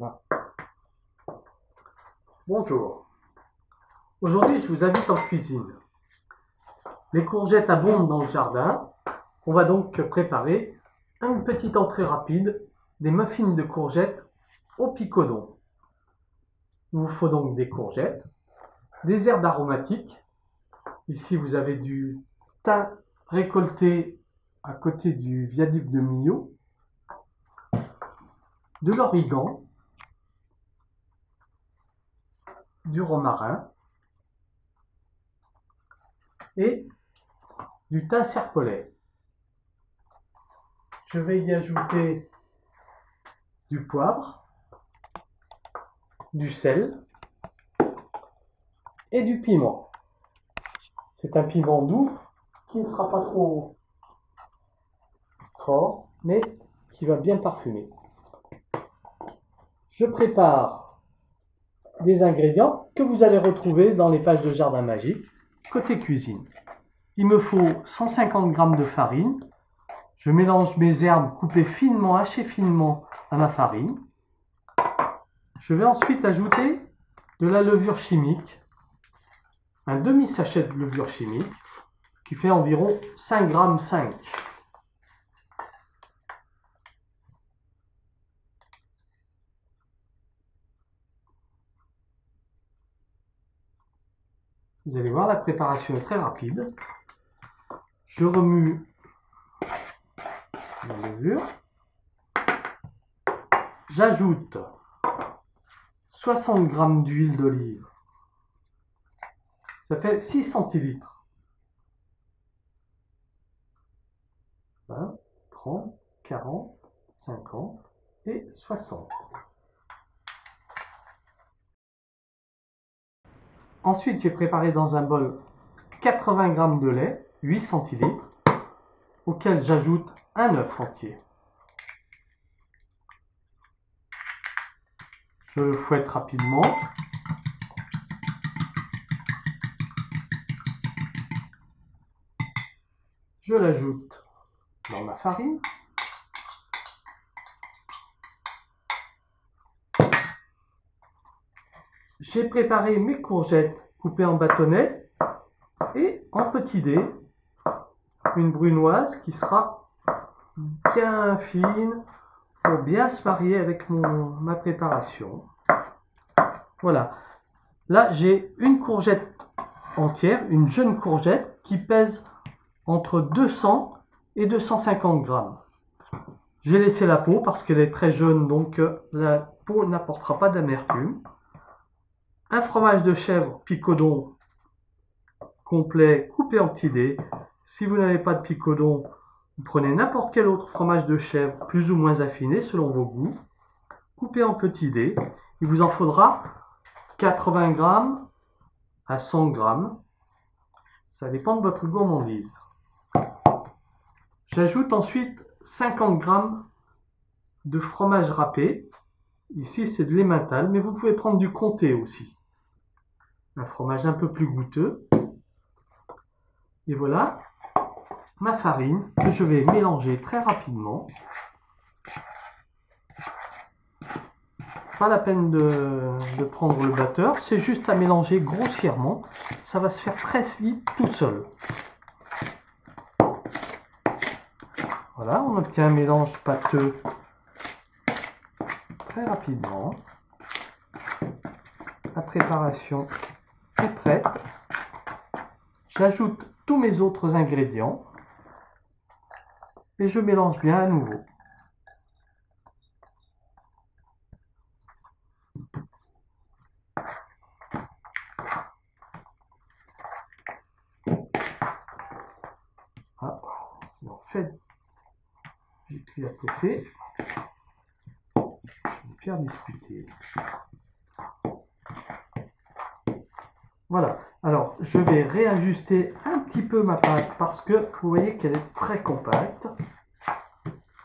Voilà. Bonjour. Aujourd'hui, je vous invite en cuisine. Les courgettes abondent dans le jardin. On va donc préparer une petite entrée rapide, des muffins de courgettes au picodon. Il vous faut donc des courgettes, des herbes aromatiques. Ici, vous avez du thym récolté à côté du viaduc de Millau, de l'origan, du romarin et du thym serpollet. Je vais y ajouter du poivre, du sel et du piment. C'est un piment doux qui ne sera pas trop fort, mais qui va bien parfumer. Je prépare des ingrédients que vous allez retrouver dans les pages de Jardin Magique, côté cuisine. Il me faut 150 g de farine. Je mélange mes herbes coupées finement, hachées finement à ma farine. Je vais ensuite ajouter de la levure chimique, un demi-sachet de levure chimique, qui fait environ 5,5 g. Vous allez voir, la préparation est très rapide. Je remue la levure. J'ajoute 60 g d'huile d'olive. Ça fait 6 centilitres. 20, 30, 40, 50 et 60. Ensuite, j'ai préparé dans un bol 80 g de lait, 8 centilitres, auquel j'ajoute un œuf entier. Je le fouette rapidement. Je l'ajoute dans ma farine. J'ai préparé mes courgettes coupées en bâtonnets et en petits dés, une brunoise qui sera bien fine pour bien se marier avec ma préparation. Voilà. Là, j'ai une courgette entière, une jeune courgette qui pèse entre 200 et 250 g. J'ai laissé la peau parce qu'elle est très jeune, donc la peau n'apportera pas d'amertume. Un fromage de chèvre picodon complet coupé en petits dés. Si vous n'avez pas de picodon, vous prenez n'importe quel autre fromage de chèvre plus ou moins affiné selon vos goûts, coupé en petits dés. Il vous en faudra 80 g à 100 g. Ça dépend de votre gourmandise. J'ajoute ensuite 50 g de fromage râpé. Ici, c'est de l'emmental, mais vous pouvez prendre du comté aussi. Un fromage un peu plus goûteux. Et voilà ma farine que je vais mélanger très rapidement. Pas la peine de prendre le batteur, c'est juste à mélanger grossièrement. Ça va se faire très vite tout seul. Voilà, on obtient un mélange pâteux très rapidement. La préparation est prête. J'ajoute tous mes autres ingrédients et je mélange bien à nouveau. Ah, si on fait du cuit à côté, je vais me faire discuter. Voilà, alors je vais réajuster un petit peu ma pâte parce que vous voyez qu'elle est très compacte.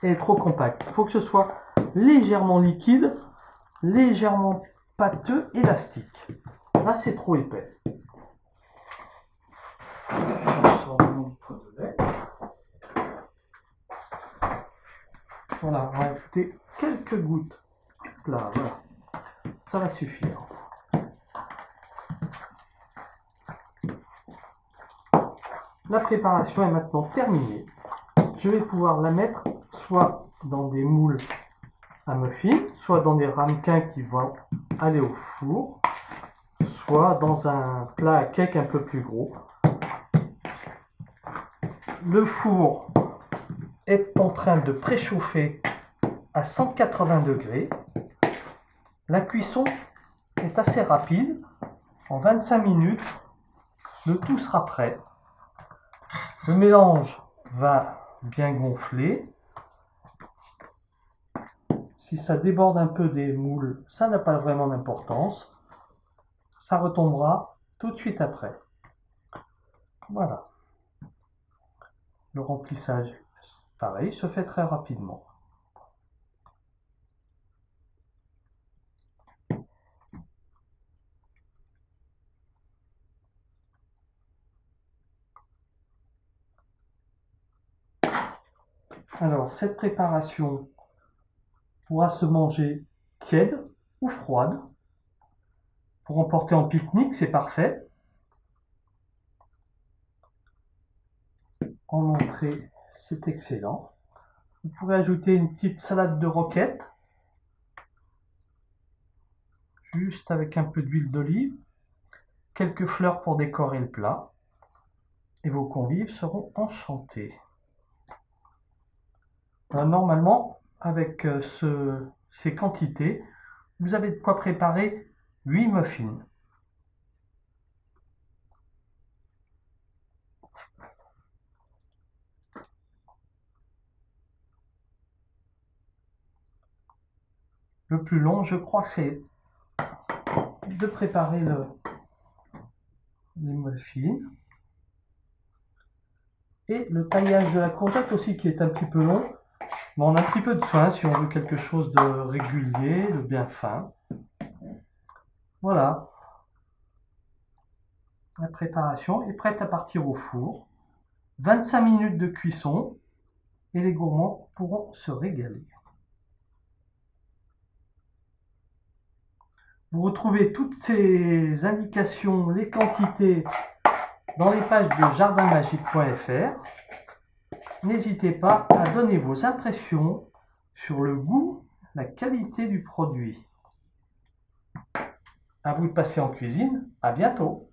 Elle est trop compacte. Il faut que ce soit légèrement liquide, légèrement pâteux, élastique. Là, c'est trop épais. Voilà, on va ajouter quelques gouttes. Là, voilà. ça va suffire. La préparation est maintenant terminée. Je vais pouvoir la mettre soit dans des moules à muffins, soit dans des ramequins qui vont aller au four, soit dans un plat à cake un peu plus gros. Le four est en train de préchauffer à 180 degrés. La cuisson est assez rapide. En 25 minutes, le tout sera prêt. Le mélange va bien gonfler. Si ça déborde un peu des moules, ça n'a pas vraiment d'importance. Ça retombera tout de suite après. Voilà. Le remplissage, pareil, se fait très rapidement. Alors, cette préparation pourra se manger tiède ou froide. Pour emporter en pique-nique, c'est parfait. En entrée, c'est excellent. Vous pourrez ajouter une petite salade de roquette, juste avec un peu d'huile d'olive, quelques fleurs pour décorer le plat, et vos convives seront enchantés. Normalement, avec ces quantités, vous avez de quoi préparer 8 muffins. Le plus long, je crois que c'est de préparer les muffins. Et le taillage de la courgette aussi qui est un petit peu long. Mais on a un petit peu de soin si on veut quelque chose de régulier, de bien fin. Voilà. La préparation est prête à partir au four. 25 minutes de cuisson et les gourmands pourront se régaler. Vous retrouvez toutes ces indications, les quantités, dans les pages de jardinmagique.fr. N'hésitez pas à donner vos impressions sur le goût, la qualité du produit. À vous de passer en cuisine. À bientôt.